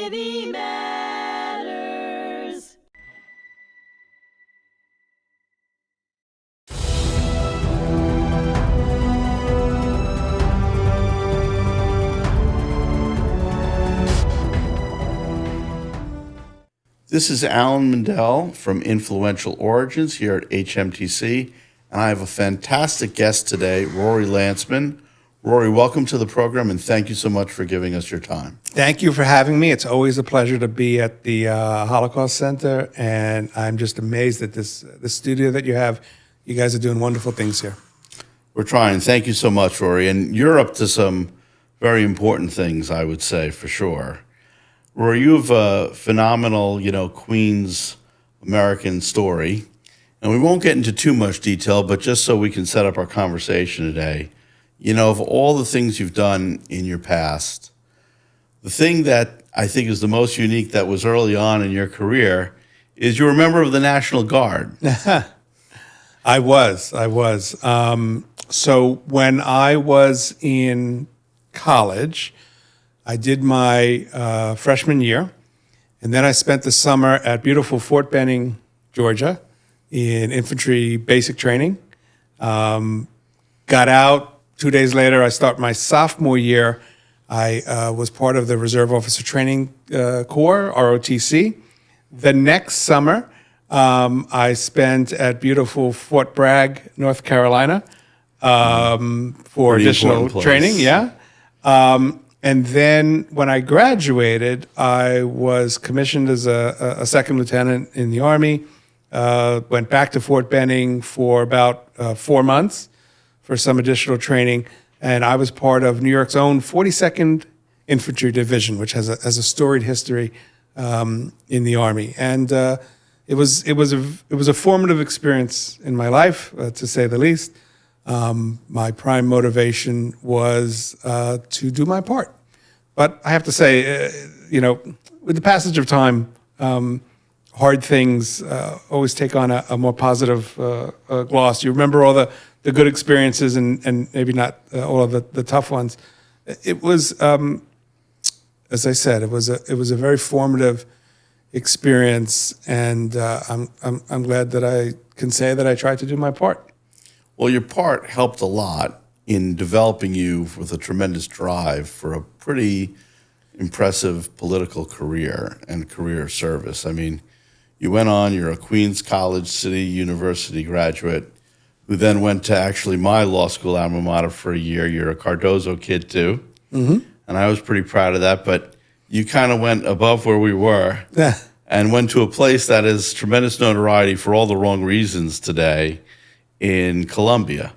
City Matters. This is Alan Mindel from Influential Origins here at HMTC, and I have a fantastic guest today, Rory Lancman. Rory, welcome to the program, and thank you so much for giving us your time. Thank you for having me. It's always a pleasure to be at the Holocaust Center, and I'm just amazed at this studio that you have. You guys are doing wonderful things here. We're trying. Thank you so much, Rory. And you're up to some very important things, I would say, for sure. Rory, you have a phenomenal, Queens American story. And we won't get into too much detail, but just so we can set up our conversation today, of all the things you've done in your past, the thing that I think is the most unique that was early on in your career is you were a member of the National Guard. I was. So when I was in college, I did my freshman year, and then I spent the summer at beautiful Fort Benning, Georgia, in infantry basic training. Got out. 2 days later, I start my sophomore year. I was part of the Reserve Officer Training Corps, ROTC. The next summer, I spent at beautiful Fort Bragg, North Carolina, for Pretty additional training. Yeah. And then when I graduated, I was commissioned as a second lieutenant in the Army. Went back to Fort Benning for about 4 months for some additional training. And I was part of New York's own 42nd Infantry Division, which has a storied history in the Army. And it was a formative experience in my life, to say the least. My prime motivation was to do my part. But I have to say, with the passage of time, hard things always take on a more positive gloss. You remember all the good experiences and maybe not all of the tough ones. It was, as I said, it was a very formative experience, and I'm glad that I can say that I tried to do my part. Well, your part helped a lot in developing you with a tremendous drive for a pretty impressive political career and career of service. I mean, you went on, you're a Queens College City University graduate who then went to actually my law school alma mater for a year. You're a Cardozo kid too. Mm-hmm. And I was pretty proud of that, but you kind of went above where we were and went to a place that has tremendous notoriety for all the wrong reasons today in Columbia.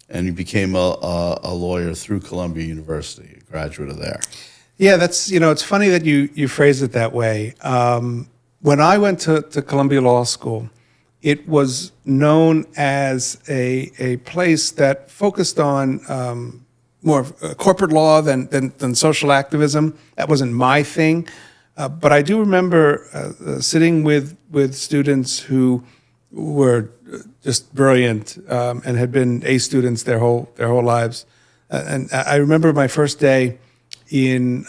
And you became a lawyer through Columbia University, a graduate of there. Yeah, that's, it's funny that you phrase it that way. When I went to Columbia Law School, it was known as a place that focused on more corporate law than social activism. That wasn't my thing. But I do remember sitting with students who were just brilliant and had been A students their whole lives. And I remember my first day in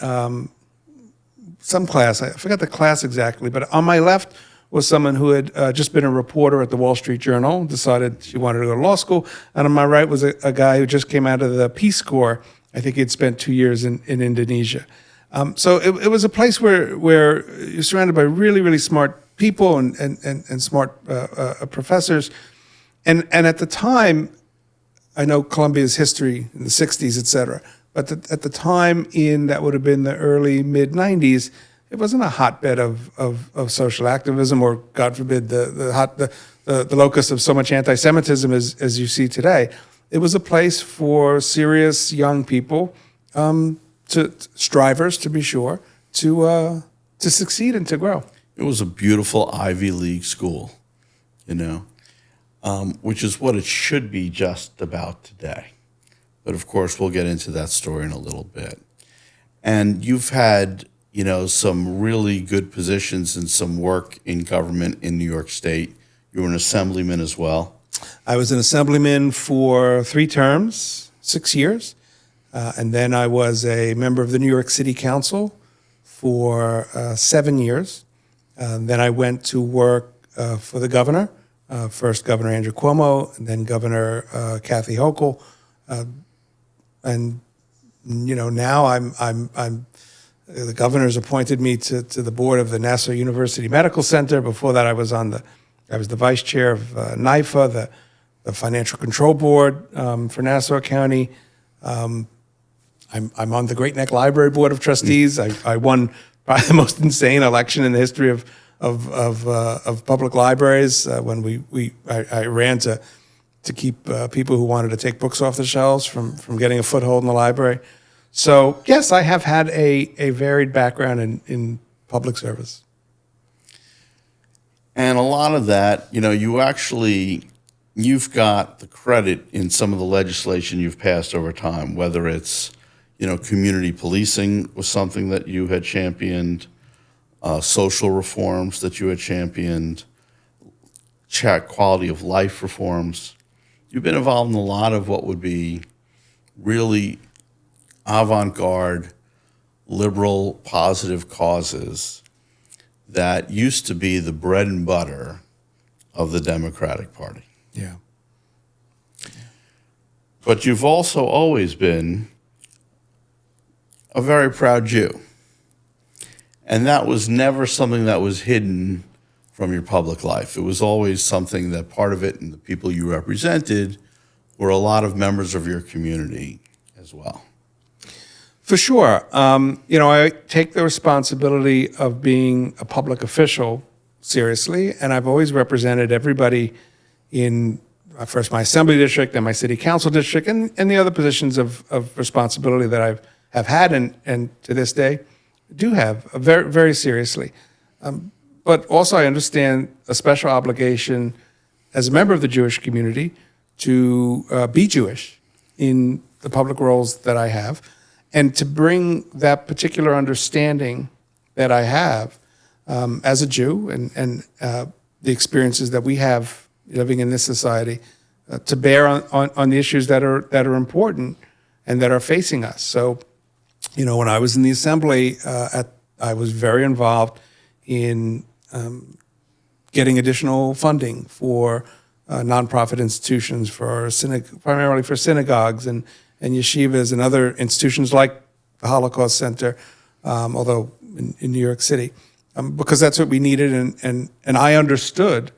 some class. I forgot the class exactly, but on my left was someone who had just been a reporter at the Wall Street Journal, decided she wanted to go to law school. And on my right was a guy who just came out of the Peace Corps. I think he'd spent 2 years in Indonesia. So it was a place where you're surrounded by really, really smart people and smart professors. And at the time, I know Columbia's history in the 60s, et cetera, but at the time that would have been the early, mid-90s, it wasn't a hotbed of social activism or, God forbid, the locus of so much anti-Semitism as you see today. It was a place for serious young people, strivers to be sure, to succeed and to grow. It was a beautiful Ivy League school, which is what it should be just about today. But of course, we'll get into that story in a little bit. And you've had some really good positions and some work in government in New York State. You were an assemblyman as well. I was an assemblyman for 3 terms, 6 years. And then I was a member of the New York City Council for 7 years. Then I went to work for the governor, first Governor Andrew Cuomo, and then Governor Kathy Hochul, and now I'm the governor's appointed me to the board of the Nassau University Medical Center. Before that, I was the vice chair of NIFA, the Financial Control Board for Nassau County. I'm on the Great Neck Library Board of Trustees. I won probably the most insane election in the history of public libraries when I ran to keep people who wanted to take books off the shelves from getting a foothold in the library. So yes, I have had a varied background in public service. And a lot of that, you've got the credit in some of the legislation you've passed over time, whether it's, community policing was something that you had championed, social reforms that you had championed, quality of life reforms. You've been involved in a lot of what would be really avant-garde, liberal, positive causes that used to be the bread and butter of the Democratic Party. Yeah. But you've also always been a very proud Jew. And that was never something that was hidden from your public life. It was always something that part of it and the people you represented were a lot of members of your community as well. For sure. I take the responsibility of being a public official seriously, and I've always represented everybody in first my assembly district, then my city council district, and the other positions of responsibility that I have had and to this day do have very, very seriously. But also I understand a special obligation as a member of the Jewish community to be Jewish in the public roles that I have, and to bring that particular understanding that I have as a Jew and the experiences that we have living in this society to bear on the issues that are important and that are facing us. So, when I was in the assembly, I was very involved in getting additional funding for nonprofit institutions, primarily for synagogues and yeshivas and other institutions like the Holocaust Center, although in New York City, because that's what we needed. And I understood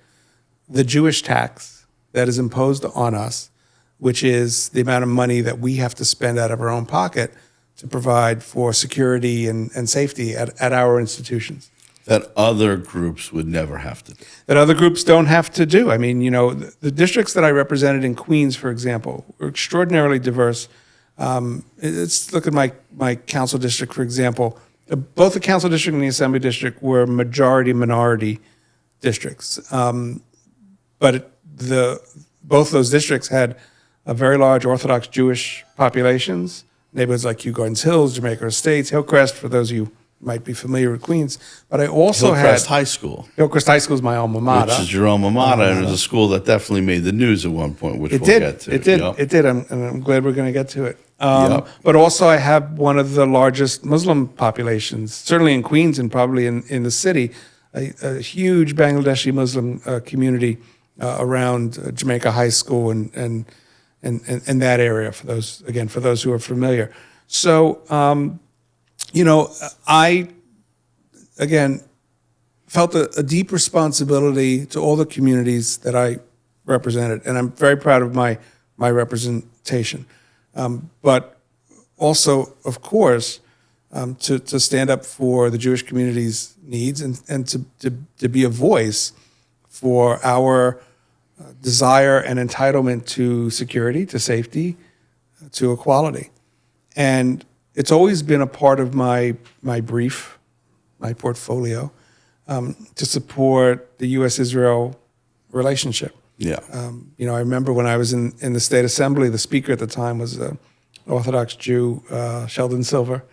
the Jewish tax that is imposed on us, which is the amount of money that we have to spend out of our own pocket to provide for security and safety at our institutions. That other groups would never have to do. That other groups don't have to do. I mean, the districts that I represented in Queens, for example, were extraordinarily diverse. Let's look at my council district, for example. Both the council district and the assembly district were majority-minority districts. But both those districts had a very large Orthodox Jewish populations, neighborhoods like Kew Gardens Hills, Jamaica Estates, Hillcrest, for those of you who might be familiar with Queens. But I also Hillcrest High School. Hillcrest High School is my alma mater. Which is your alma mater, and it was a school that definitely made the news at one point, which we'll get to. It did. Yep. It did. I'm glad we're going to get to it. Yep. But also I have one of the largest Muslim populations, certainly in Queens and probably in the city, a huge Bangladeshi Muslim community around Jamaica High School and that area, for those who are familiar. So, I, again, felt a deep responsibility to all the communities that I represented, and I'm very proud of my representation. But also, of course, to stand up for the Jewish community's needs and to be a voice for our desire and entitlement to security, to safety, to equality. And it's always been a part of my brief, my portfolio, to support the U.S.-Israel relationship. Yeah. I remember when I was in the state assembly, the speaker at the time was an Orthodox Jew, Sheldon Silver.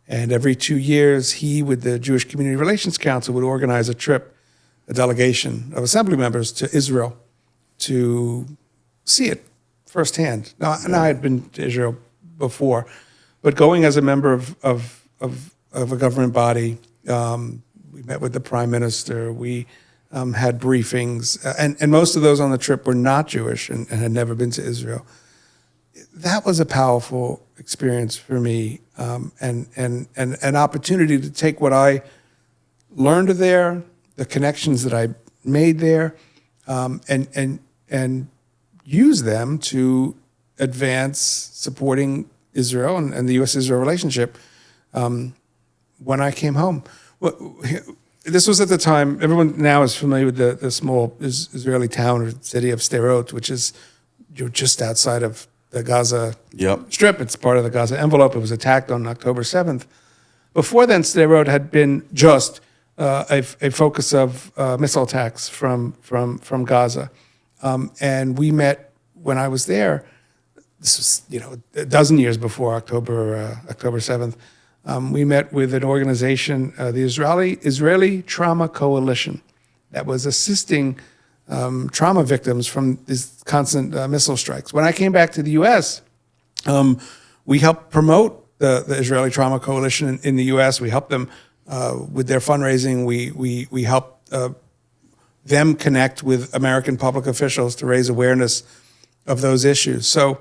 And every 2 years, he, with the Jewish Community Relations Council, would organize a delegation of assembly members to Israel to see it firsthand. Now I had been to Israel before, but going as a member of of a government body. We met with the prime minister. We had briefings, and most of those on the trip were not Jewish and had never been to Israel. That was a powerful experience for me, and an opportunity to take what I learned there, the connections that I made there, and use them to advance supporting Israel and the U.S.-Israel relationship when I came home. Well, this was at the time, everyone now is familiar with the small Israeli town or city of Sderot, which is just outside of the Gaza Strip. It's part of the Gaza envelope. It was attacked on October 7th. Before then, Sderot had been just a focus of missile attacks from Gaza. And we met when I was there. This was, a dozen years before October 7th. We met with an organization, the Israeli Trauma Coalition, that was assisting trauma victims from these constant missile strikes. When I came back to the U.S., we helped promote the Israeli Trauma Coalition in the U.S. We helped them with their fundraising. We helped them connect with American public officials to raise awareness of those issues. So,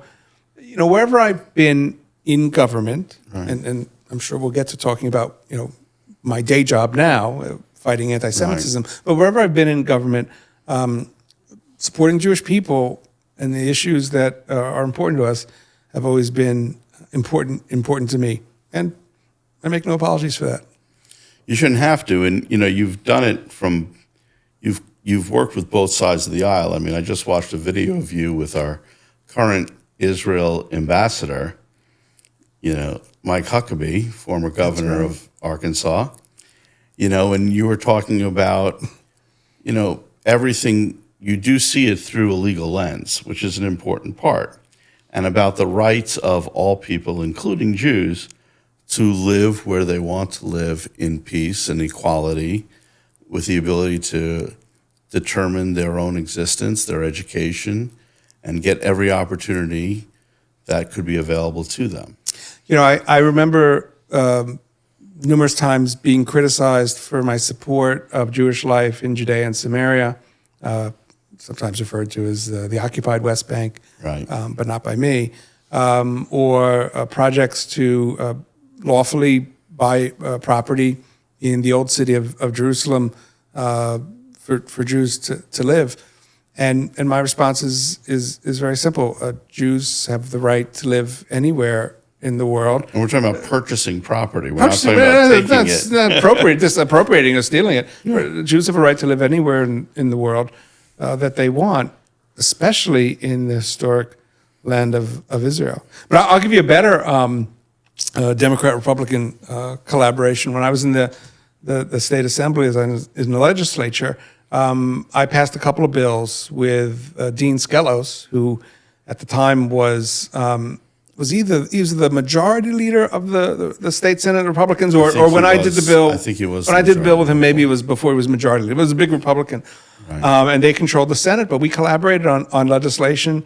wherever I've been in government, right. and I'm sure we'll get to talking about, my day job now, fighting anti-Semitism, right. But wherever I've been in government, supporting Jewish people and the issues that are important to us have always been important to me. And I make no apologies for that. You shouldn't have to. And, you've done it from, you've worked with both sides of the aisle. I mean, I just watched a video of you with our current Israel ambassador, Mike Huckabee, former governor of Arkansas, and you were talking about, everything, you do see it through a legal lens, which is an important part, and about the rights of all people, including Jews, to live where they want to live in peace and equality, with the ability to determine their own existence, their education, and get every opportunity that could be available to them. I remember numerous times being criticized for my support of Jewish life in Judea and Samaria, sometimes referred to as the occupied West Bank, right. But not by me, or projects to lawfully buy property in the old city of Jerusalem for Jews to live. And my response is very simple. Jews have the right to live anywhere in the world. And we're talking about purchasing property. We're not talking about taking that's it. Not appropriate, just appropriating or stealing it. Yeah. Jews have a right to live anywhere in the world that they want, especially in the historic land of Israel. But I'll give you a better Democrat-Republican collaboration. When I was in the state assembly, as I was in the legislature, I passed a couple of bills with Dean Skelos, who at the time was either the majority leader of the state Senate Republicans, or when I did the bill. I think he was. When I did the bill with him, maybe it was before he was majority leader. It was a big Republican, right. And they controlled the Senate. But we collaborated on legislation.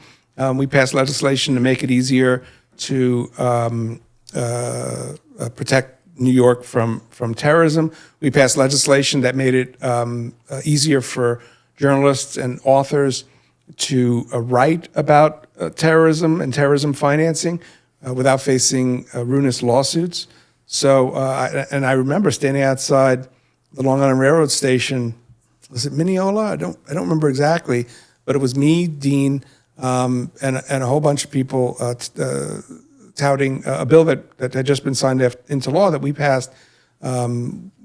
We passed legislation to make it easier to protect New York from terrorism. We passed legislation that made it easier for journalists and authors to write about terrorism and terrorism financing without facing ruinous lawsuits. So, and I remember standing outside the Long Island Railroad station. Was it Mineola? I don't remember exactly, but it was me, Dean, and a whole bunch of people touting a bill that had just been signed into law that we passed,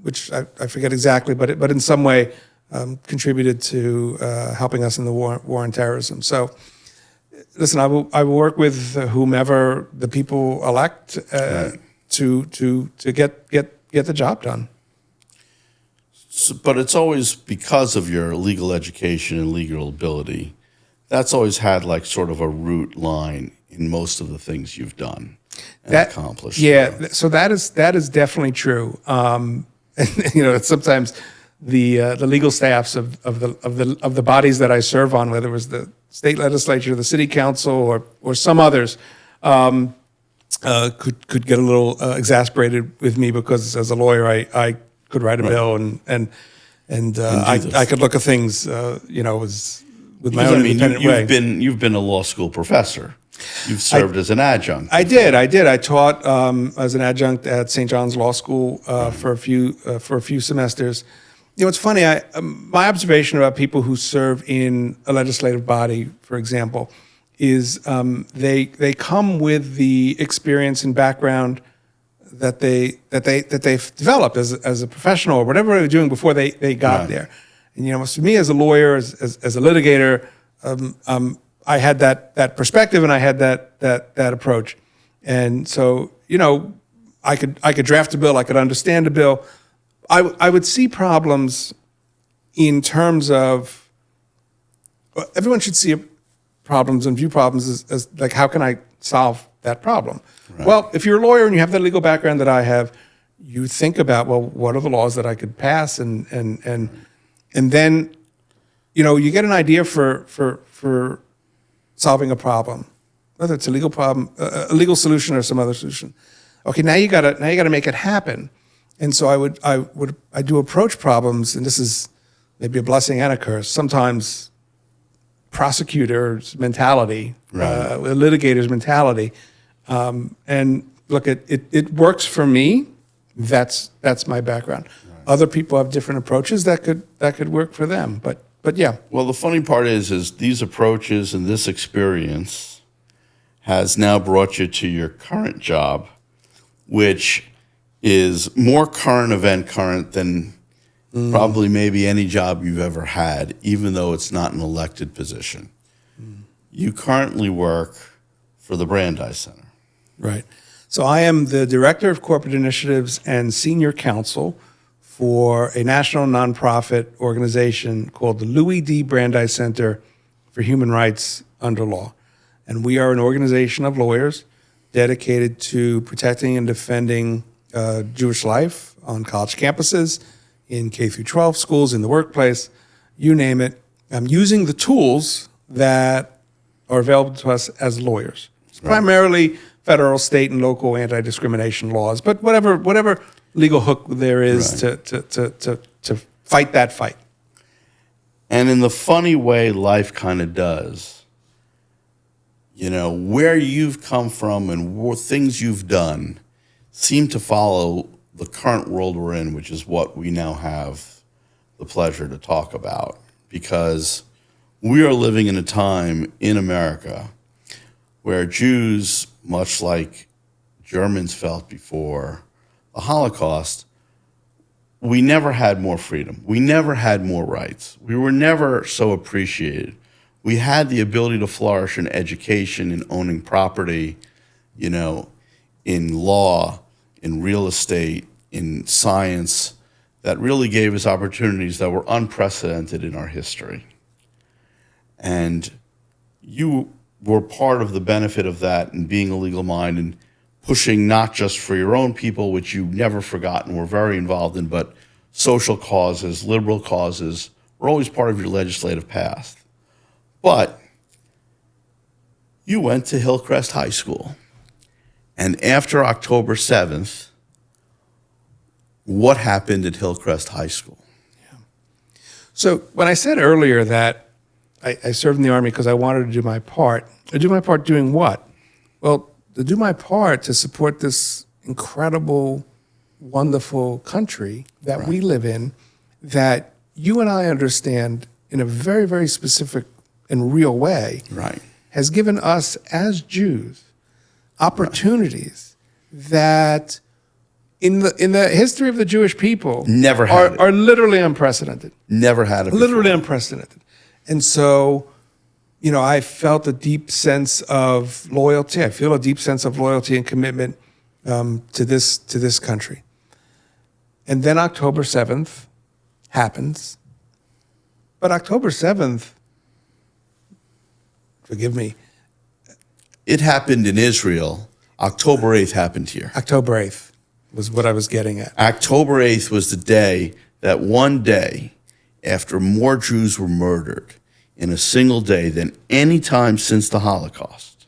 which I forget exactly, but in some way contributed to helping us in the war on terrorism. So, listen, I will work with whomever the people elect to get the job done. So, but it's always because of your legal education and legal ability. That's always had like sort of a root line in most of the things you've done and accomplished. Yeah, so that is definitely true. And sometimes the legal staffs of the bodies that I serve on, whether it was the state legislature, the city council, or some others, could get a little exasperated with me because as a lawyer I could write a bill and I could look at things with my own independent way. You've been a law school professor. You've served as an adjunct. I did. I taught as an adjunct at St. John's Law School for a few semesters. It's funny. My observation about people who serve in a legislative body, for example, is they come with the experience and background that they've developed as a professional or whatever they were doing before they got there. And for me as a lawyer, as a litigator, I had that perspective and I had that approach, and so I could draft a bill, I could understand a bill. I would see problems in terms of everyone should see problems and view problems as like, how can I solve that problem? Right. Well, if you're a lawyer and you have that legal background that I have, you think about, well, what are the laws that I could pass, and then you get an idea for solving a problem, whether it's a legal problem, a legal solution, or some other solution. Okay, now you gotta make it happen. And so I do approach problems, and this is maybe a blessing and a curse. Sometimes prosecutor's mentality, a litigator's mentality, and look, it works for me. That's my background. Right. Other people have different approaches that could work for them, but yeah. Well, the funny part is these approaches and this experience has now brought you to your current job, which is more current than probably maybe any job you've ever had, even though it's not an elected position. You currently work for the Brandeis Center. Right. So I am the Director of Corporate Initiatives and Senior Counsel for a national nonprofit organization called the Louis D. Brandeis Center for Human Rights Under Law. And we are an organization of lawyers dedicated to protecting and defending Jewish life on college campuses, in K through 12 schools, in the workplace, you name it. I'm using the tools that are available to us as lawyers. It's primarily federal, state, and local anti-discrimination laws, but whatever legal hook there is to fight that fight. And in the funny way life kind of does, where you've come from and things you've done seem to follow the current world we're in, which is what we now have the pleasure to talk about, because we are living in a time in America where Jews, much like Germans felt before the Holocaust, we never had more freedom. We never had more rights. We were never so appreciated. We had the ability to flourish in education, in owning property, in law, in real estate, in science, that really gave us opportunities that were unprecedented in our history. And you were part of the benefit of that in being a legal mind and pushing not just for your own people, which you never forgot and were very involved in, but social causes, liberal causes, were always part of your legislative past. But you went to Hillcrest High School. And after October 7th, what happened at Hillcrest High School? Yeah. So when I said earlier that I served in the Army because I wanted to do my part, doing what? Well, to do my part to support this incredible, wonderful country that we live in, that you and I understand in a very, very specific and real way, has given us as Jews opportunities that in the history of the Jewish people are literally unprecedented. Never had it before. Literally unprecedented. And so, I felt a deep sense of loyalty. I feel a deep sense of loyalty and commitment to this country. And then October 7th happens. But October 7th, forgive me. It happened in Israel. October 8th happened here. October 8th was what I was getting at. October 8th was the day that one day after more Jews were murdered in a single day than any time since the Holocaust,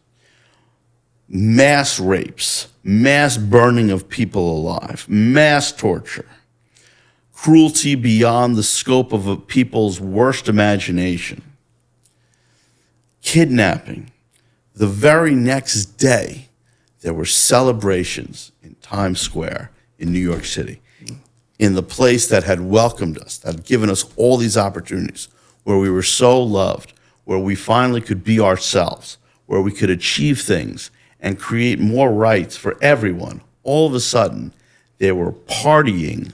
mass rapes, mass burning of people alive, mass torture, cruelty beyond the scope of a people's worst imagination, kidnapping. The very next day, there were celebrations in Times Square in New York City, in the place that had welcomed us, that had given us all these opportunities, where we were so loved, where we finally could be ourselves, where we could achieve things and create more rights for everyone. All of a sudden, they were partying,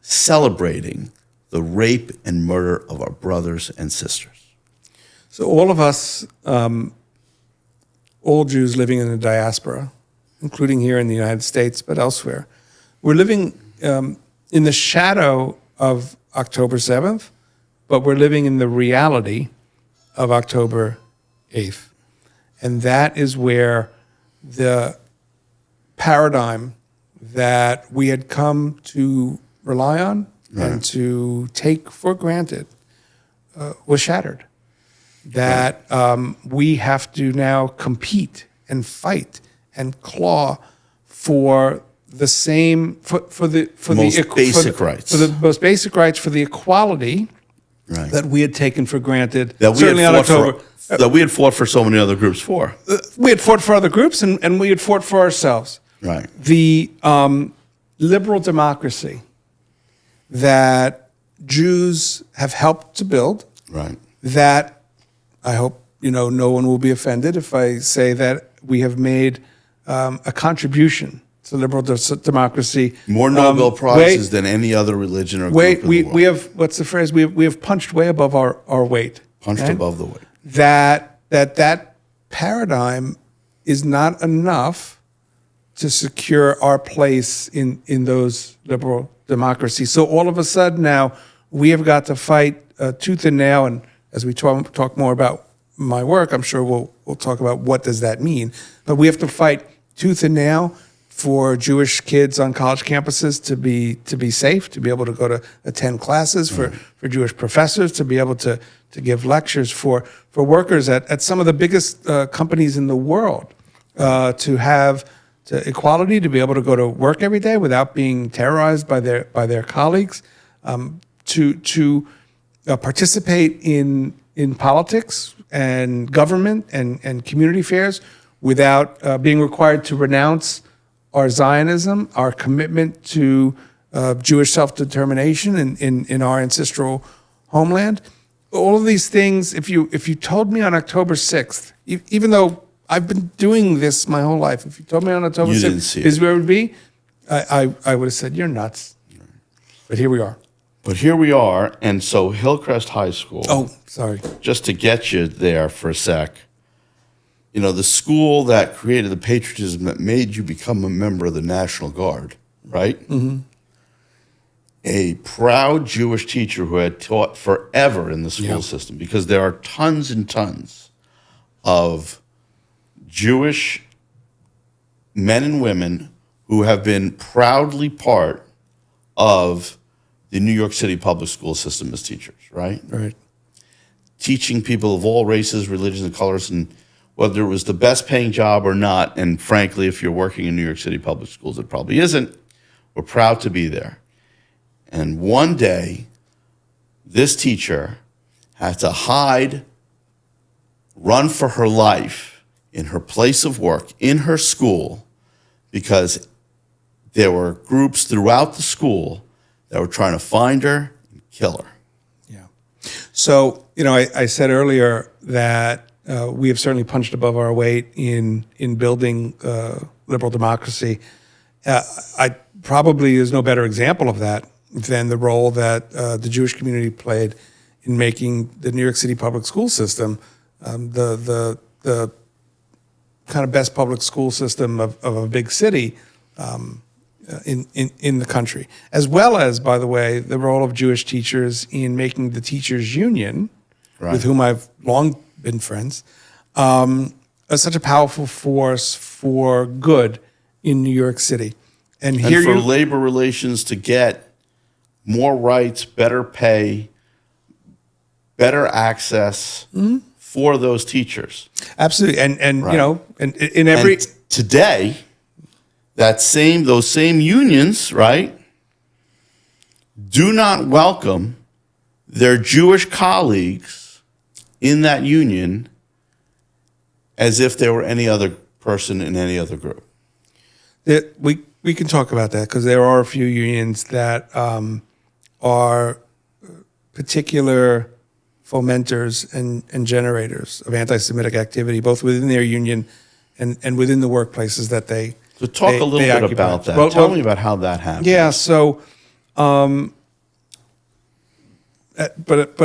celebrating the rape and murder of our brothers and sisters. So all of us, all Jews living in the diaspora, including here in the United States, but elsewhere, we're living in the shadow of October 7th, but we're living in the reality of October 8th. And that is where the paradigm that we had come to rely on and to take for granted was shattered. That we have to now compete and fight and claw for the same for the most basic rights, for the most basic rights, for the equality that we had taken for granted. That we had fought for so many other groups for. We had fought for other groups, and we had fought for ourselves. Right. The liberal democracy that Jews have helped to build. Right. That I hope no one will be offended if I say that we have made a contribution to liberal democracy. More Nobel Prizes than any other religion or group in the world. We have, what's the phrase? We have punched way above our weight. Punched above the weight. That paradigm is not enough to secure our place in those liberal democracies. So all of a sudden now we have got to fight tooth and nail. And as we talk more about my work, I'm sure we'll talk about what does that mean. But we have to fight tooth and nail for Jewish kids on college campuses to be safe, to be able to go to attend classes, for Jewish professors to be able to give lectures, for workers at some of the biggest companies in the world to have equality, to be able to go to work every day without being terrorized by their colleagues, to participate in politics and government and community affairs without being required to renounce our Zionism, our commitment to Jewish self-determination in our ancestral homeland. All of these things, if you told me on October 6th, even though I've been doing this my whole life, if you told me on October 6th is where it would be, I would have said, you're nuts. But here we are. But here we are, and so Hillcrest High School. Oh, sorry. Just to get you there for a sec, the school that created the patriotism that made you become a member of the National Guard, right? Mm-hmm. A proud Jewish teacher who had taught forever in the school system, because there are tons and tons of Jewish men and women who have been proudly part of the New York City public school system as teachers, right? Right. Teaching people of all races, religions, and colors, and whether it was the best paying job or not, and frankly, if you're working in New York City public schools, it probably isn't. We're proud to be there. And one day, this teacher had to hide, run for her life in her place of work, in her school, because there were groups throughout the school that were trying to find her and kill her. Yeah. So, I said earlier that we have certainly punched above our weight in building liberal democracy. I probably is no better example of that than the role that the Jewish community played in making the New York City public school system the kind of best public school system of a big city in the country, as well as, by the way, the role of Jewish teachers in making the teachers union, with whom I've long been friends, such a powerful force for good in New York City. And for labor relations to get more rights, better pay, better access for those teachers. Absolutely. And in every today, those same unions, right, do not welcome their Jewish colleagues in that union as if they were any other person in any other group. We can talk about that because there are a few unions that are particular fomenters and generators of anti-Semitic activity, both within their union and within the workplaces that they So talk a little bit occupy. about that. Tell me about how that happened. Yeah, so, but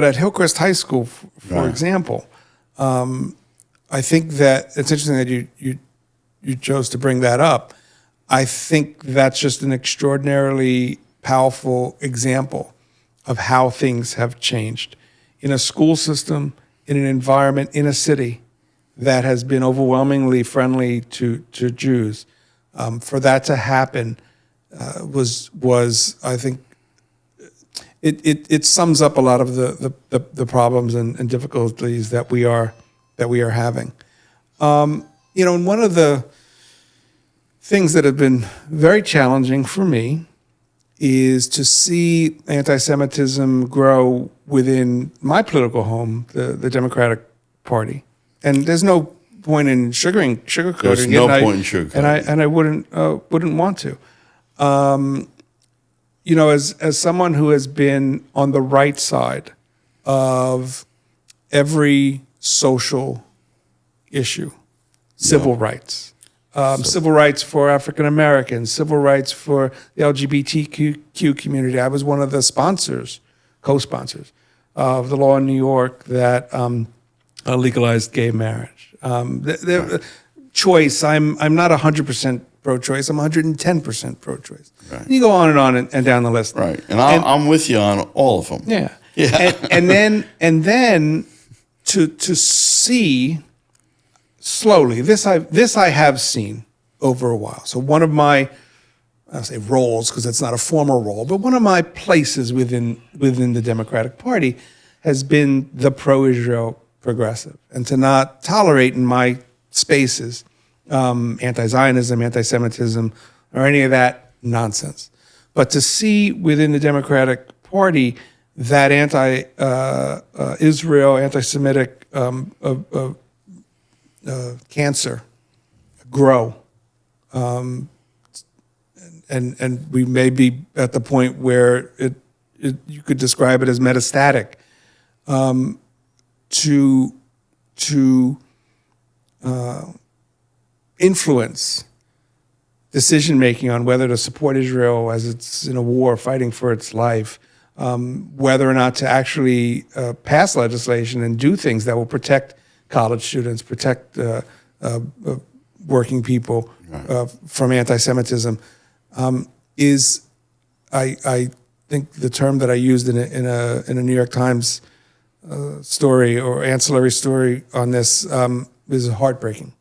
at Hillcrest High School, for Right. example, I think that it's interesting that you chose to bring that up. I think that's just an extraordinarily powerful example of how things have changed in a school system, in an environment, in a city that has been overwhelmingly friendly to Jews. For that to happen was I think it sums up a lot of the problems and difficulties that we are having. And one of the things that have been very challenging for me is to see anti-Semitism grow within my political home, the Democratic Party. And there's no point in sugarcoating. There's no point in sugarcoating. And I wouldn't want to. As someone who has been on the right side of every social issue, civil rights, civil rights for African Americans, civil rights for the LGBTQ community. I was one of the co-sponsors of the law in New York that legalized gay marriage. Choice. I'm not 100% pro-choice. I'm 110% pro-choice. Right. You go on and down the list. Right, and I'm with you on all of them. Yeah. Yeah. And then to see slowly, this I have seen over a while. So one of my, I'll say roles because it's not a formal role, but one of my places within the Democratic Party has been the pro-Israel progressive, and to not tolerate in my spaces anti-Zionism, anti-Semitism, or any of that nonsense. But to see within the Democratic Party that anti-Israel, anti-Semitic cancer grow, and we may be at the point where you could describe it as metastatic, to influence decision making on whether to support Israel as it's in a war fighting for its life, whether or not to actually pass legislation and do things that will protect college students, protect working people from anti-Semitism, is I think the term that I used in a New York Times story or ancillary story on this is heartbreaking.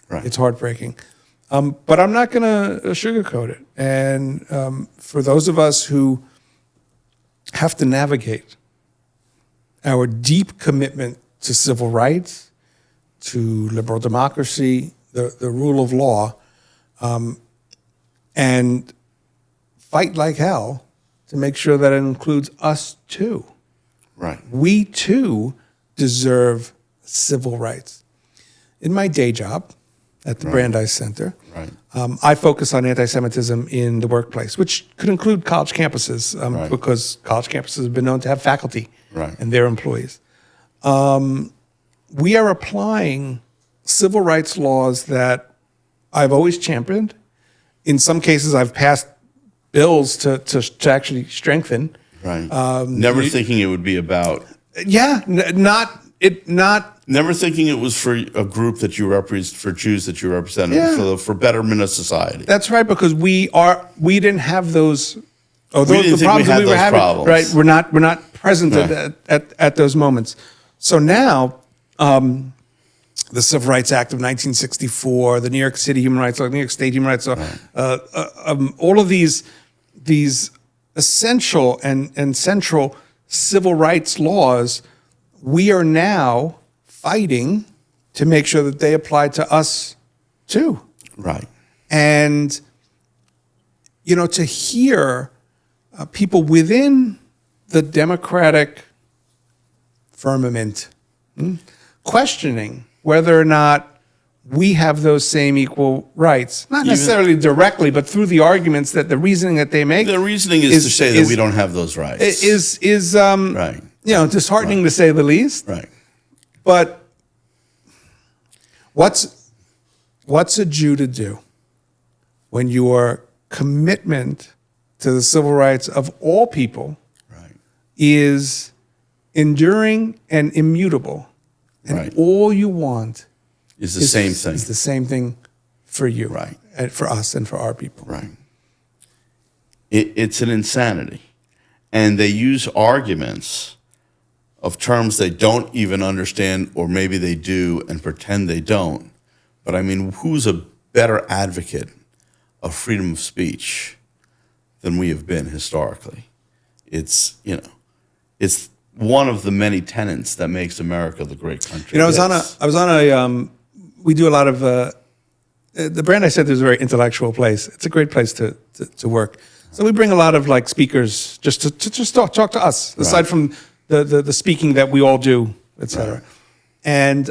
Right. It's heartbreaking. But I'm not going to sugarcoat it. And for those of us who have to navigate our deep commitment to civil rights, to liberal democracy, the rule of law, and fight like hell to make sure that it includes us too. Right. We too deserve civil rights. In my day job at the Brandeis Center, I focus on anti-Semitism in the workplace, which could include college campuses, because college campuses have been known to have faculty and their employees. We are applying civil rights laws that I've always championed. In some cases, I've passed bills to actually strengthen. Right. Never thinking it would be about. Yeah, not. Never thinking it was for a group that you represent, for Jews that you represented, for betterment of society. That's right, because we didn't have those. We didn't think we had those problems. Right, we're not present at those moments. So now, the Civil Rights Act of 1964, the New York City Human Rights Law, New York State Human Rights Law, all of these essential and central civil rights laws, we are now fighting to make sure that they apply to us too. Right. And, to hear people within the democratic firmament questioning whether or not we have those same equal rights, not necessarily directly, but through the arguments that the reasoning that they make. The reasoning is to say that we don't have those rights. Is right. Disheartening to say the least. Right. But what's a Jew to do when your commitment to the civil rights of all people is enduring and immutable, and all you want is the same thing. It's the same thing for you, right? And for us and for our people, right? It's an insanity, and they use arguments of terms they don't even understand, or maybe they do and pretend they don't. But I mean, who's a better advocate of freedom of speech than we have been historically? It's it's one of the many tenets that makes America the great country. I was on a we do a lot of, the Brandeis Center is a very intellectual place. It's a great place to work. So we bring a lot of speakers just to talk to us, aside from the speaking that we all do, et cetera. Right. And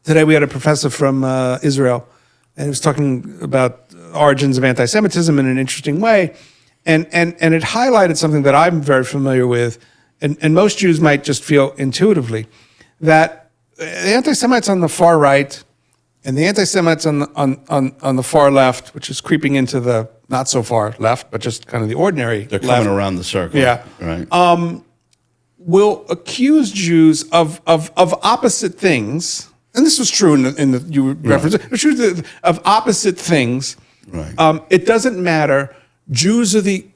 today we had a professor from Israel, and he was talking about origins of anti-Semitism in an interesting way. And it highlighted something that I'm very familiar with, and most Jews might just feel intuitively, that the anti-Semites on the far right and the anti-Semites on the far left, which is creeping into the not so far left, but just kind of the ordinary They're left, coming around the circle. Yeah. Right. Will accuse Jews of opposite things, and this was true in the you referenced it, but true of opposite things. Right. It doesn't matter. Jews are the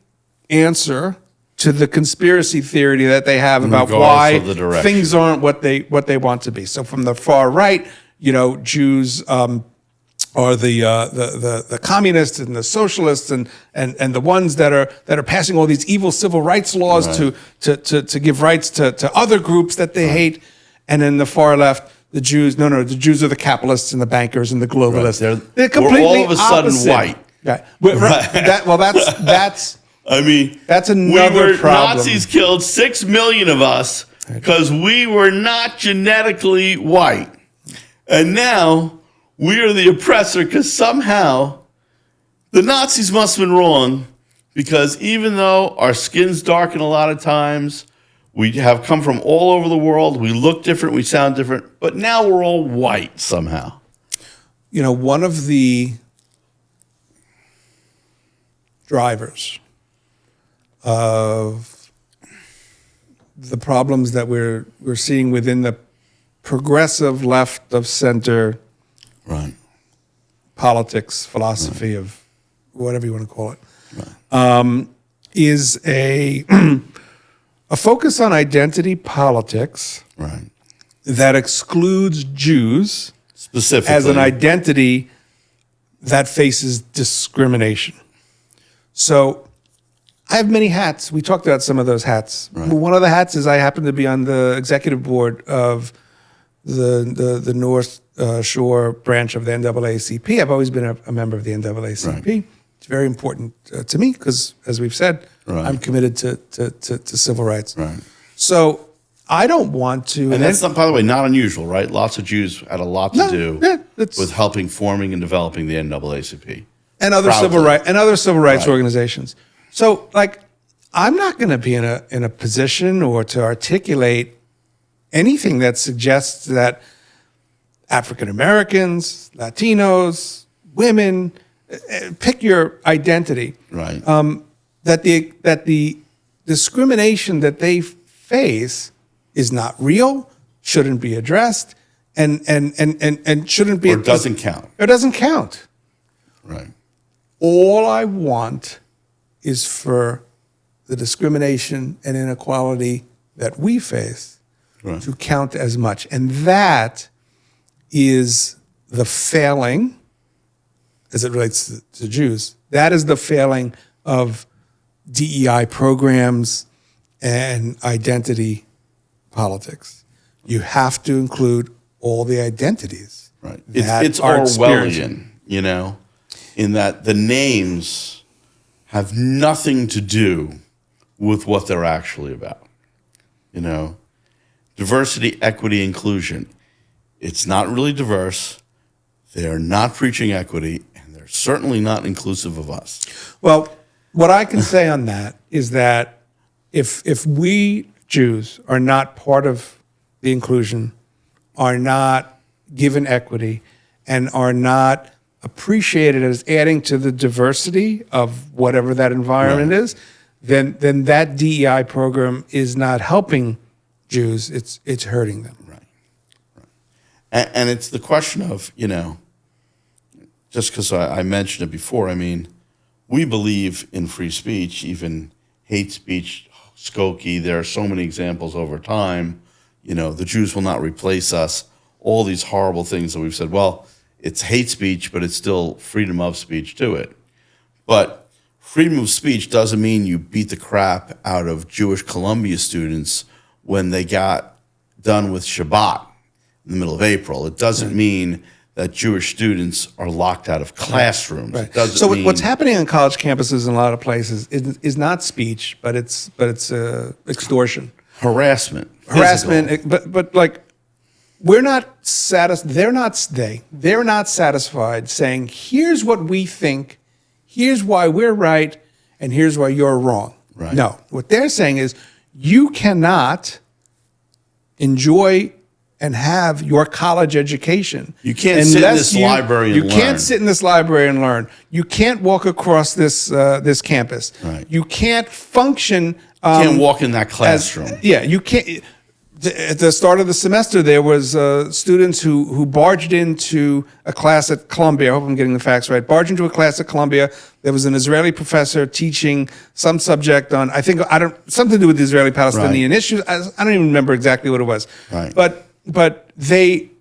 answer to the conspiracy theory that they have about why things aren't what they want to be. So from the far right, Jews are the communists and the socialists and the ones that are passing all these evil civil rights laws to give rights to other groups that they hate. And in the far left, the Jews, the Jews are the capitalists and the bankers and the globalists. Right. They're completely all of a sudden opposite. White. Right. That's I mean, that's another problem. Nazis killed 6 million of us because we were not genetically white. And now we are the oppressor because somehow the Nazis must have been wrong, because even though our skin's darken a lot of times, we have come from all over the world, we look different, we sound different, but now we're all white somehow. One of the drivers of the problems that we're seeing within the progressive left of center politics, philosophy of whatever you want to call it, is a focus on identity politics that excludes Jews specifically as an identity that faces discrimination. So I have many hats. We talked about some of those hats. One of the hats is I happen to be on the executive board of the North Shore branch of the NAACP. I've always been a member of the NAACP. It's very important to me because, as we've said, I'm committed to civil rights. So I don't want to... And that's, not, by the way, not unusual, right? Lots of Jews had a lot to do with helping forming and developing the NAACP. And other civil rights organizations. So, I'm not going to be in a position or to articulate anything that suggests that African Americans, Latinos, women, pick your identity, that the discrimination that they face is not real, shouldn't be addressed, and shouldn't be, or doesn't count. It doesn't count. Right. All I want is for the discrimination and inequality that we face to count as much. And that is the failing, as it relates to Jews, that is the failing of DEI programs and identity politics. You have to include all the identities. Right. It's Orwellian. you know, in that the names have nothing to do with what they're actually about. You know, diversity, equity, inclusion. It's not really diverse. They're not preaching equity, and they're certainly not inclusive of us. Well, what I can say on that is that if we Jews are not part of the inclusion, are not given equity, and are not appreciated as adding to the diversity of whatever that environment is, then that DEI program is not helping Jews. It's hurting them. Right. And it's the question of, you know, just because I mentioned it before, I mean, we believe in free speech, even hate speech, Skokie. There are so many examples over time. You know, the Jews will not replace us. All these horrible things that we've said. Well, it's hate speech, but it's still freedom of speech to it. But freedom of speech doesn't mean you beat the crap out of Jewish Columbia students when they got done with Shabbat in the middle of April. It doesn't mean that Jewish students are locked out of classrooms. Right. So what's happening on college campuses in a lot of places is not speech, but it's extortion, harassment, but like we're not they're not satisfied saying here's what we think, here's why we're right, and here's why you're wrong. Right. No, what they're saying is you cannot enjoy and have your college education. You can't sit in this library and learn. You can't sit in this library and learn. You can't walk across this campus. Right. You can't function. You can't walk in that classroom. You can't. At the start of the semester, there was students who barged into a class at Columbia. I hope I'm getting the facts right. Barged into a class at Columbia. There was an Israeli professor teaching some subject on, something to do with the Israeli-Palestinian issues. I don't even remember exactly what it was. Right. But they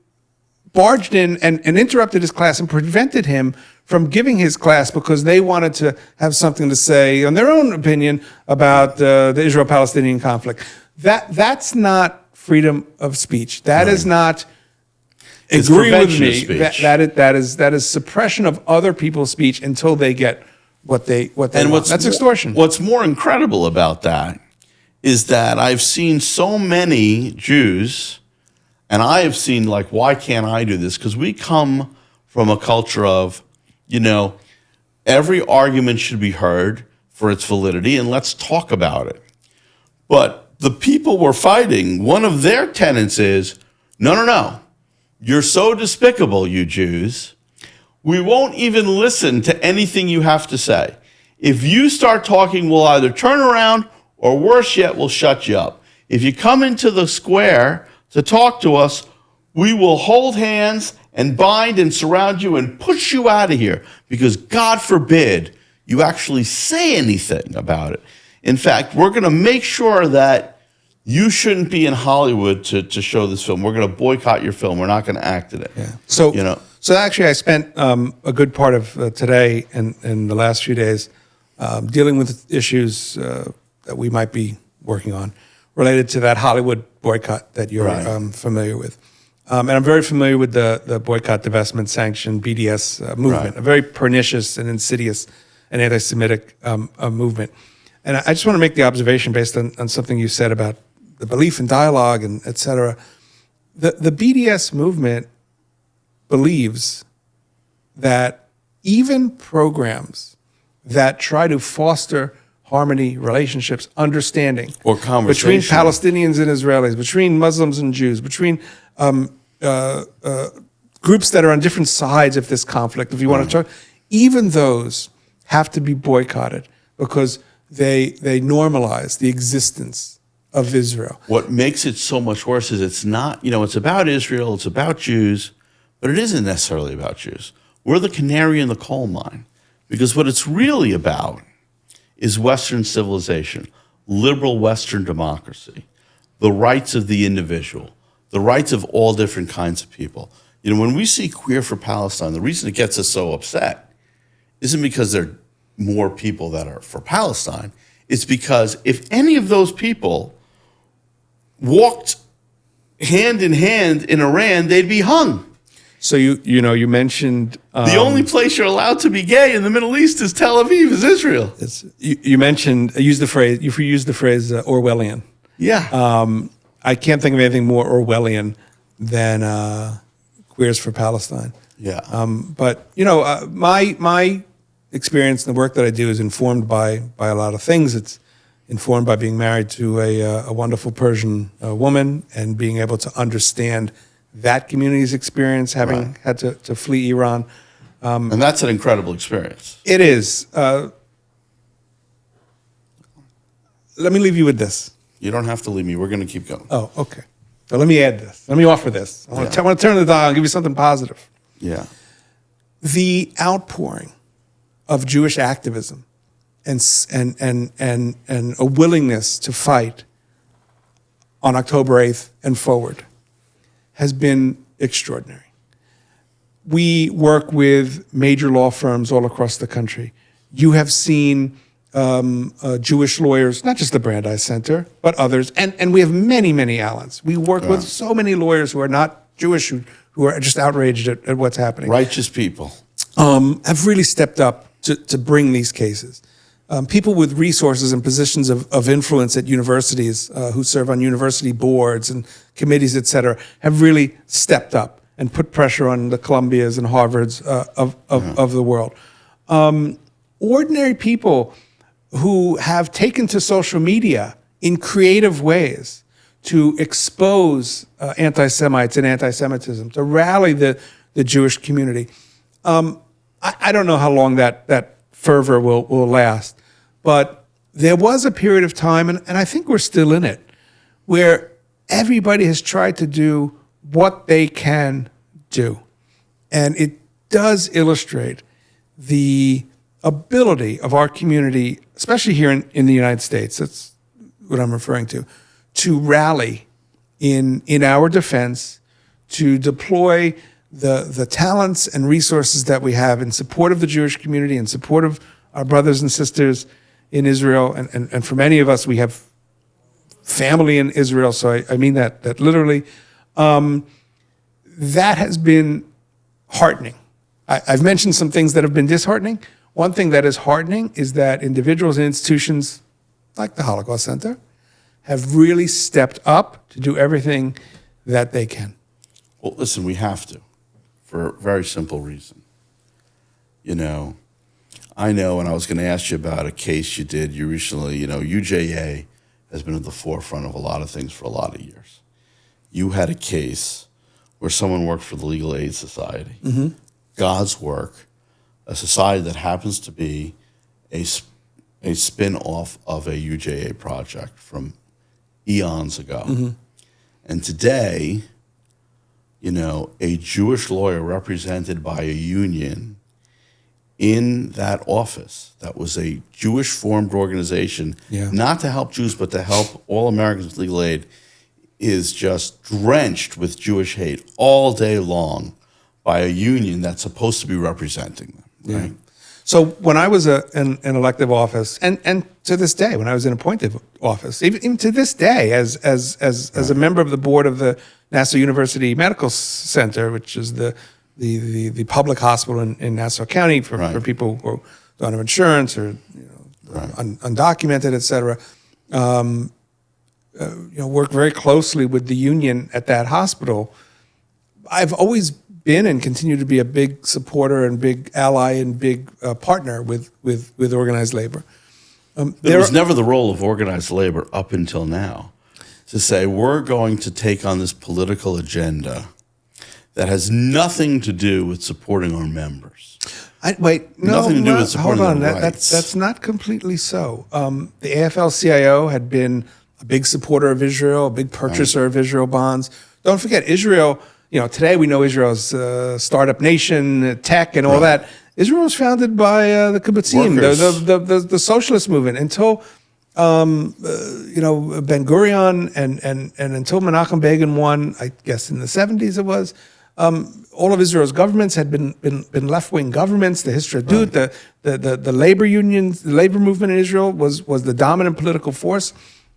barged in and interrupted his class and prevented him from giving his class because they wanted to have something to say on their own opinion about the Israel-Palestinian conflict. That's not freedom of speech. That is not agree with me. That is suppression of other people's speech until they get what they want. That's extortion. What's more incredible about that is that I've seen so many Jews. And I have seen, like, why can't I do this? Because we come from a culture of, you know, every argument should be heard for its validity, and let's talk about it. But the people we're fighting, one of their tenets is, no. You're so despicable, you Jews. We won't even listen to anything you have to say. If you start talking, we'll either turn around or worse yet, we'll shut you up. If you come into the square to talk to us, we will hold hands and bind and surround you and push you out of here because God forbid you actually say anything about it. In fact, we're going to make sure that you shouldn't be in Hollywood to show this film. We're going to boycott your film. We're not going to act in it. Yeah. So actually I spent a good part of today and the last few days dealing with issues that we might be working on related to that Hollywood boycott that you're familiar with. And I'm very familiar with the boycott, divestment, sanction, BDS movement, a very pernicious and insidious and anti-Semitic movement. And I just want to make the observation based on something you said about the belief in dialogue and et cetera. The BDS movement believes that even programs that try to foster harmony, relationships, understanding, or conversation between Palestinians and Israelis, between Muslims and Jews, between groups that are on different sides of this conflict, if you want to talk, even those have to be boycotted because they normalize the existence of Israel. What makes it so much worse is it's not, it's about Israel, it's about Jews, but it isn't necessarily about Jews. We're the canary in the coal mine because what it's really about is Western civilization, liberal Western democracy, the rights of the individual, the rights of all different kinds of people. When we see Queer for Palestine, the reason it gets us so upset isn't because there are more people that are for Palestine. It's because if any of those people walked hand in hand in Iran, they'd be hung. So you mentioned The only place you're allowed to be gay in the Middle East is Tel Aviv, is Israel. you mentioned used the phrase Orwellian. Yeah. I can't think of anything more Orwellian than Queers for Palestine. Yeah. But my experience and the work that I do is informed by a lot of things. It's informed by being married to a wonderful Persian woman and being able to understand that community's experience, having had to flee Iran. And that's an incredible experience. It is. Let me leave you with this. You don't have to leave me. We're going to keep going. Oh, okay. So let me add this. Let me offer this. I want to turn the dial and give you something positive. Yeah. The outpouring of Jewish activism and a willingness to fight on October 8th and forward has been extraordinary. We work with major law firms all across the country. You have seen Jewish lawyers, not just the Brandeis Center, but others, and we have many, many Allens. We work with so many lawyers who are not Jewish, who are just outraged at what's happening. Righteous people. Have really stepped up to bring these cases. People with resources and positions of influence at universities who serve on university boards and committees, et cetera, have really stepped up and put pressure on the Columbias and Harvards of the world. Ordinary people who have taken to social media in creative ways to expose anti-Semites and anti-Semitism, to rally the Jewish community. I don't know how long that fervor will last, but there was a period of time, and I think we're still in it, where everybody has tried to do what they can do. And it does illustrate the ability of our community, especially here in the United States, that's what I'm referring to rally in our defense, to deploy the talents and resources that we have in support of the Jewish community, in support of our brothers and sisters in Israel. And for many of us, we have family in Israel, so I mean that literally. That has been heartening. I've mentioned some things that have been disheartening. One thing that is heartening is that individuals and institutions like the Holocaust Center have really stepped up to do everything that they can. Well, listen, we have to, for a very simple reason. I know, and I was going to ask you about a case you did. You recently, UJA has been at the forefront of a lot of things for a lot of years. You had a case where someone worked for the Legal Aid Society, God's work, a society that happens to be a spin-off of a UJA project from eons ago. And today, a Jewish lawyer represented by a union in that office that was a Jewish-formed organization, not to help Jews, but to help all Americans with legal aid, is just drenched with Jewish hate all day long by a union that's supposed to be representing them. Right? So when I was in elective office, and to this day, when I was in appointed office, even to this day, as a member of the board of the Nassau University Medical Center, which is the public hospital in Nassau County for people who don't have insurance or undocumented, et cetera, work very closely with the union at that hospital. I've always been and continue to be a big supporter and big ally and big partner with organized labor. There was never the role of organized labor up until now to say we're going to take on this political agenda that has nothing to do with supporting our members. Nothing to do with supporting their rights. That's not completely so. The AFL-CIO had been a big supporter of Israel, a big purchaser of Israel bonds. Don't forget, Israel, today we know Israel's startup nation, tech, and all that. Israel was founded by the kibbutzim, the socialist movement, until Ben Gurion and until Menachem Begin won, I guess in the 70s it was. All of Israel's governments had been left-wing governments. The Histadrut, the labor unions, the labor movement in Israel was the dominant political force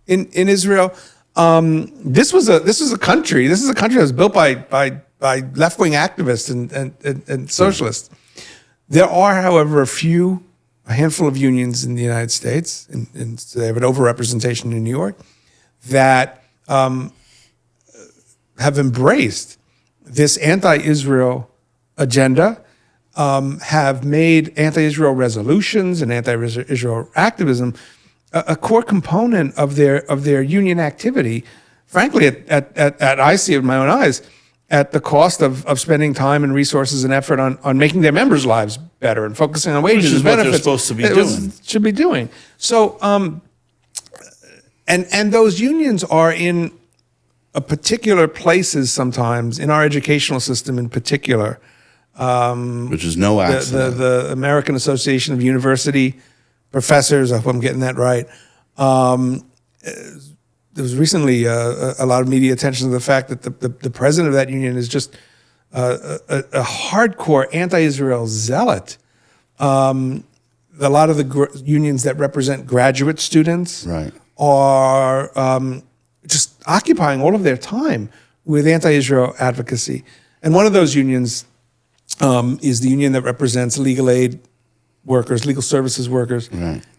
in Israel. This is a country that was built by by left-wing activists and socialists. There are, however, a handful of unions in the United States, and so they have an overrepresentation in New York, that have embraced this anti-Israel agenda, have made anti-Israel resolutions and anti-Israel activism a core component of their union activity. Frankly, I see it with my own eyes, at the cost of spending time and resources and effort on making their members' lives better and focusing on wages and benefits. Which is what they're supposed to be doing. Should be doing. So, and those unions are in particular places sometimes, in our educational system in particular. Which is no accident. The American Association of University Professors, I hope I'm getting that right. There was recently a lot of media attention to the fact that the president of that union is just a hardcore anti-Israel zealot. A lot of the unions that represent graduate students are just occupying all of their time with anti-Israel advocacy. And one of those unions is the union that represents legal aid workers, legal services workers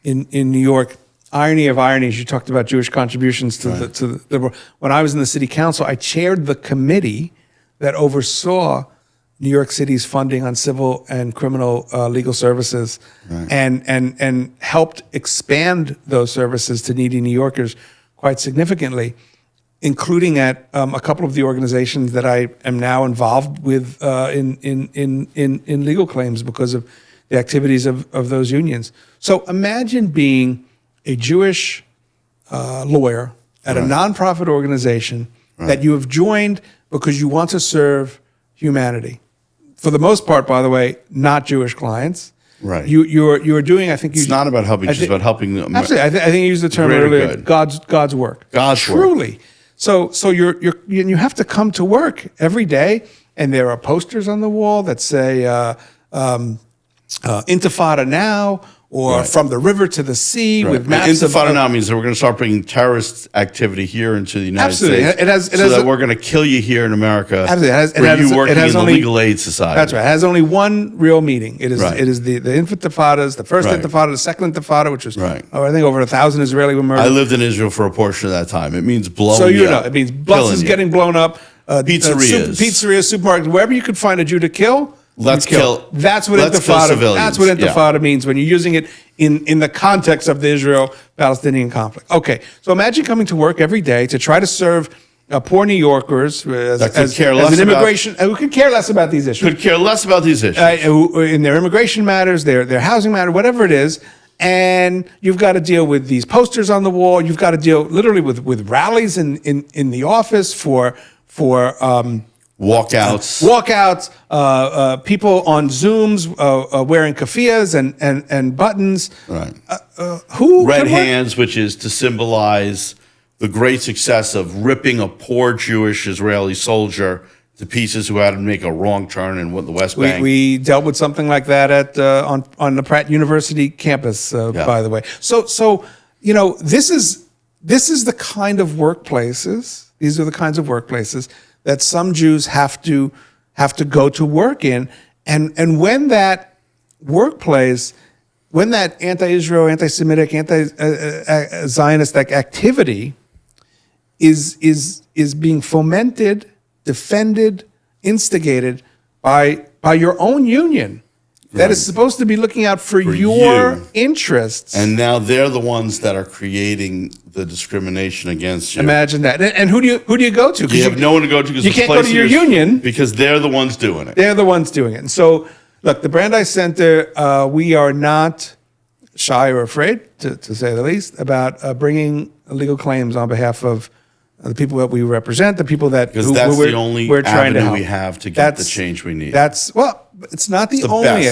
in New York. Irony of ironies, you talked about Jewish contributions to the when I was in the city council, I chaired the committee that oversaw New York City's funding on civil and criminal legal services, and helped expand those services to needy New Yorkers quite significantly, including at a couple of the organizations that I am now involved with in legal claims because of the activities of those unions. So imagine being a Jewish lawyer at a nonprofit organization that you have joined because you want to serve humanity. For the most part, by the way, not Jewish clients. Right. You are doing, I think, it's not about helping, it's about helping them. Absolutely, I think you used the term earlier. God's work. Truly. Work. So you have to come to work every day, and there are posters on the wall that say Intifada now, or from the river to the sea, with maps. Intifada now means that we're going to start bringing terrorist activity here into the United States. It has that we're going to kill you here in America. Absolutely. You working in the legal aid society. That's right. It has only one real meeting. It is the Intifadas, the first Intifada, the second Intifada, which was I think over 1,000 Israeli were murdered. I lived in Israel for a portion of that time. It means blowing. So you know, it means buses getting blown up, pizzerias, supermarkets, wherever you could find a Jew to kill. Let's kill. That's what Intifada. That's what Intifada means when you're using it in the context of the Israel-Palestinian conflict. Okay, so imagine coming to work every day to try to serve poor New Yorkers as an immigration who could care less about these issues. Could care less about these issues in their immigration matters, their housing matter, whatever it is. And you've got to deal with these posters on the wall. You've got to deal literally with rallies in the office for walkouts, people on Zooms wearing keffiyehs and buttons. Red hands, which is to symbolize the great success of ripping a poor Jewish Israeli soldier to pieces who had to make a wrong turn in the West Bank. We dealt with something like that on the Pratt University campus, by the way. So you know, this is the kind of workplaces. These are the kinds of workplaces that some Jews have to go to work in, and when that workplace, when that anti-Israel, anti-Semitic, anti-Zionistic activity is being fomented, defended, instigated by your own union that is supposed to be looking out for your interests. And now they're the ones that are creating the discrimination against you. Imagine that. And who do you go to? You have no one to go to because you can't go to your union because they're the ones doing it. They're the ones doing it. And so, look, the Brandeis Center, we are not shy or afraid, to say the least, about bringing legal claims on behalf of the people that we represent, the people that that's the only avenue we have to get the change we need. It's not the only.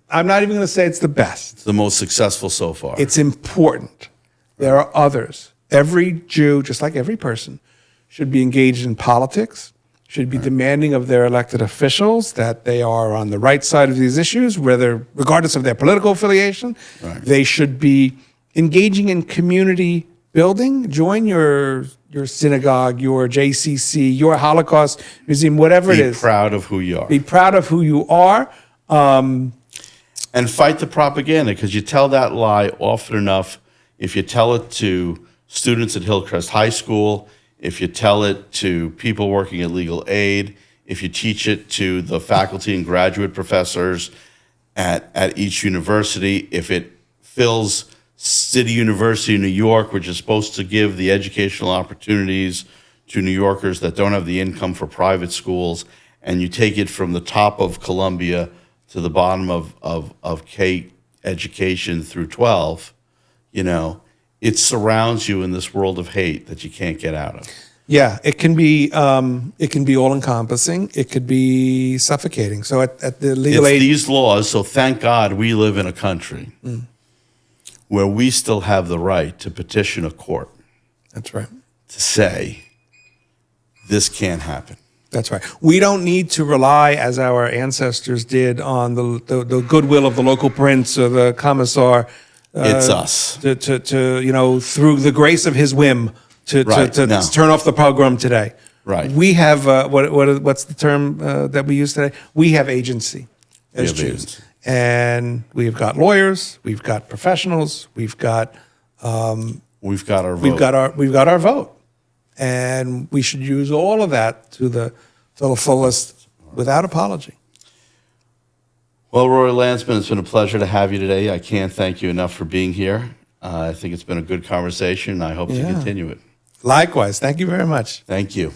I'm not even going to say it's the best. It's the most successful so far. It's important. There are others. Every Jew, just like every person, should be engaged in politics, should be demanding of their elected officials that they are on the right side of these issues, regardless of their political affiliation. They should be engaging in community building. Join your synagogue, your JCC, your Holocaust Museum, whatever it is. Be proud of who you are. Be proud of who you are. And fight the propaganda, because you tell that lie often enough. If you tell it to students at Hillcrest High School, if you tell it to people working at legal aid, if you teach it to the faculty and graduate professors at each university, if it fills City University of New York, which is supposed to give the educational opportunities to New Yorkers that don't have the income for private schools, and you take it from the top of Columbia to the bottom of K education through 12, it surrounds you in this world of hate that you can't get out of. Yeah, it can be all encompassing. It could be suffocating. So at the legal aid, these laws. So thank God we live in a country where we still have the right to petition a court. That's right. To say this can't happen. That's right. We don't need to rely, as our ancestors did, on the goodwill of the local prince or the commissar. It's us. To through the grace of his whim, to turn off the pogrom today. Right. We have what's the term that we use today? We have agency as Jews, and we've got lawyers, we've got professionals, we've got our vote. We've got our vote. And we should use all of that to the fullest without apology. Well, Rory Lancman, it's been a pleasure to have you today. I can't thank you enough for being here. I think it's been a good conversation. I hope to continue it. Likewise. Thank you very much. Thank you.